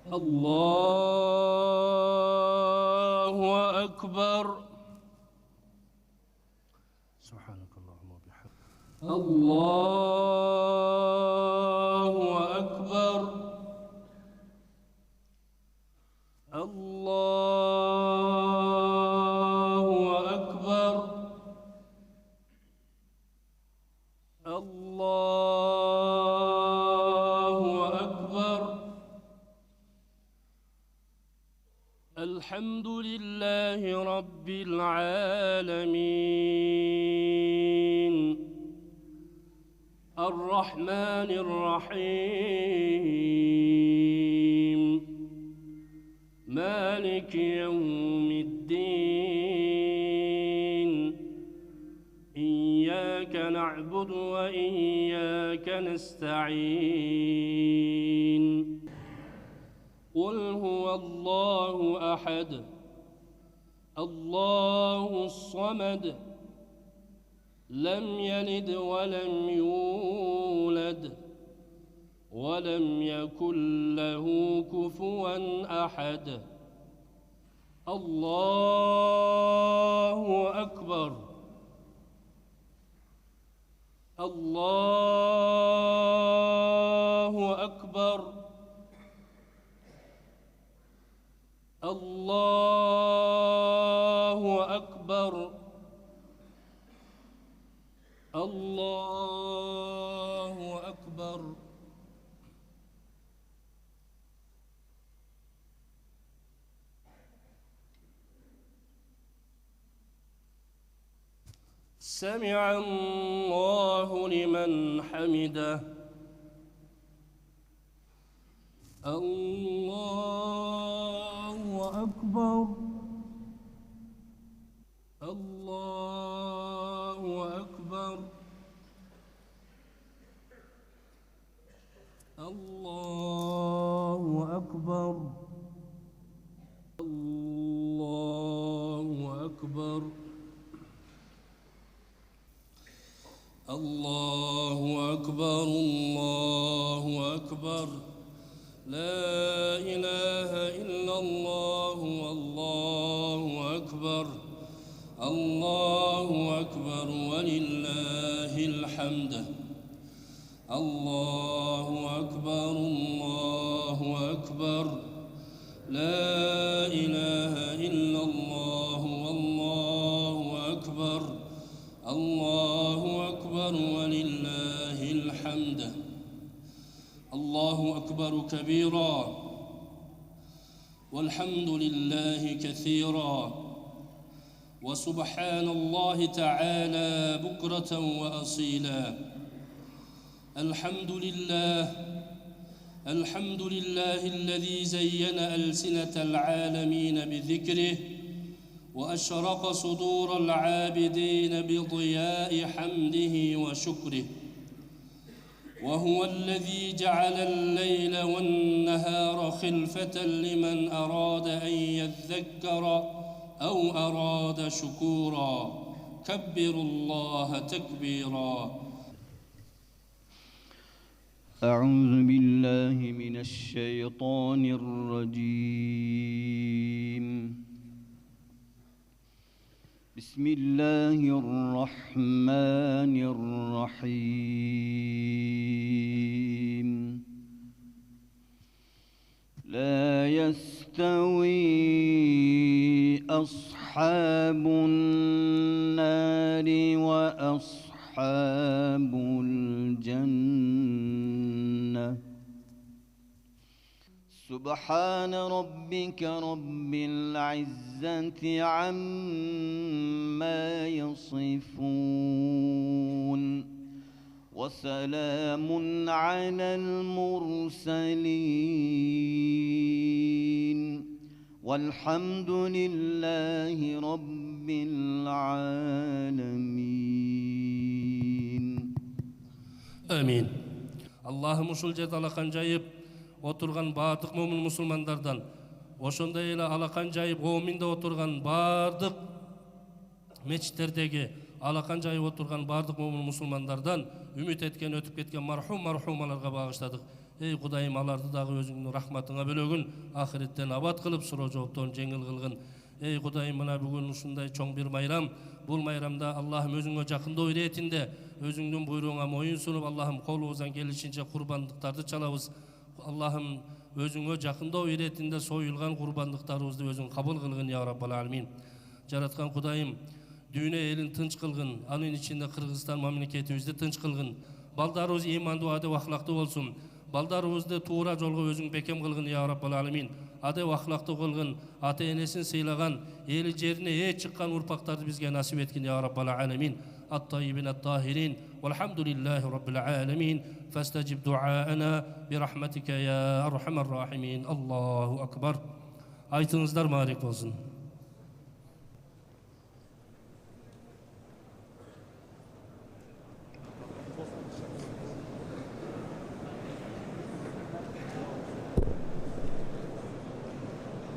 الله أكبر. سبحانك اللهم وبحمدك. الله أكبر. الله أكبر. الله أكبر. الحمد لله رب العالمين الرحمن الرحيم مالك يوم الدين إياك نعبد وإياك نستعين قل هو الله أحد الله الصمد لم يلد ولم يولد ولم يكن له كفوا أحد. الله أكبر. الله أكبر. الله أكبر. الله أكبر. سمع الله لمن حمده. الله أكبر. الله أكبر. الله أكبر. الله أكبر. الله أكبر. الله أكبر. لا إله إلا الله والله أكبر. الله أكبر ولله الحمد. الله أكبر. الله أكبر. لا إله إلا الله والله أكبر. الله أكبر ولله الحمد. الله أكبر كبيرا والحمد لله كثيرا وسبحان الله تعالى بكرة وأصيلا. الحمد لله. الحمد لله الذي زين ألسنة العالمين بذكره وأشرق صدور العابدين بضياء حمده وشكره. وهو الذي جعل الليل والنهار خلفة لمن أراد أن يذكر أو أراد شكورا. كبروا الله تكبيرا. أعوذ بالله من الشيطان الرجيم. بسم الله الرحمن الرحيم. لا يستوي أصحاب النار وأصحاب الجنة. سبحان ربك رب العزة عما يصفون وسلام على المرسلين والحمد لله رب العالمين. آمين. Allah'ım ушул жерде алакан жайып отурган баардык момун мусулмандардан, ошондой эле алакан жайып ооминде отурган баардык мечиттердеги алакан жайып отурган баардык момун мусулмандардан үмүт эткен өтүп кеткен мархумаларга багыштадык. ey Кудайым аларды дагы өзүңдүн рахматыңа бөлөгүн, ахиреттен абат кылып, суроо жооптон жеңил кылгын. Ey Кудайым, мына бүгүн ушундай чоң бир майрам, бул майрамда Аллахым өзүңө жакындоо иретинде өзүңдүн буйругуңа моюн сунуп, Аллахым колубуздан келишинче курбандыктарды чалабыз. Аллахым өзүңө жакындоо иретинде союлган курбандыктарыбызды өзүң кабыл кылгын я Раббал Аламин. Жараткан Кудайым, дүйнө элин тынч кылгын, анын ичинде Кыргызстан мамлекетибизди тынч кылгын. Балдарыбыз имандуу, адеп ахлактуу болсун. Балдарыбызды туура жолго өзүң бекем кылгын я Раббал Аламин. Адеп ахлактуу кылгын, ата энесин сыйлаган, эли жерине ээ чыккан урпактарды бизге насип эткин я Раббал Аламин. الطيبين الطاهرين والحمد لله رب العالمين فاستجب دعاءنا برحمتك يا أرحم الراحمين الله أكبر. Aytыңыздар маарик болсун.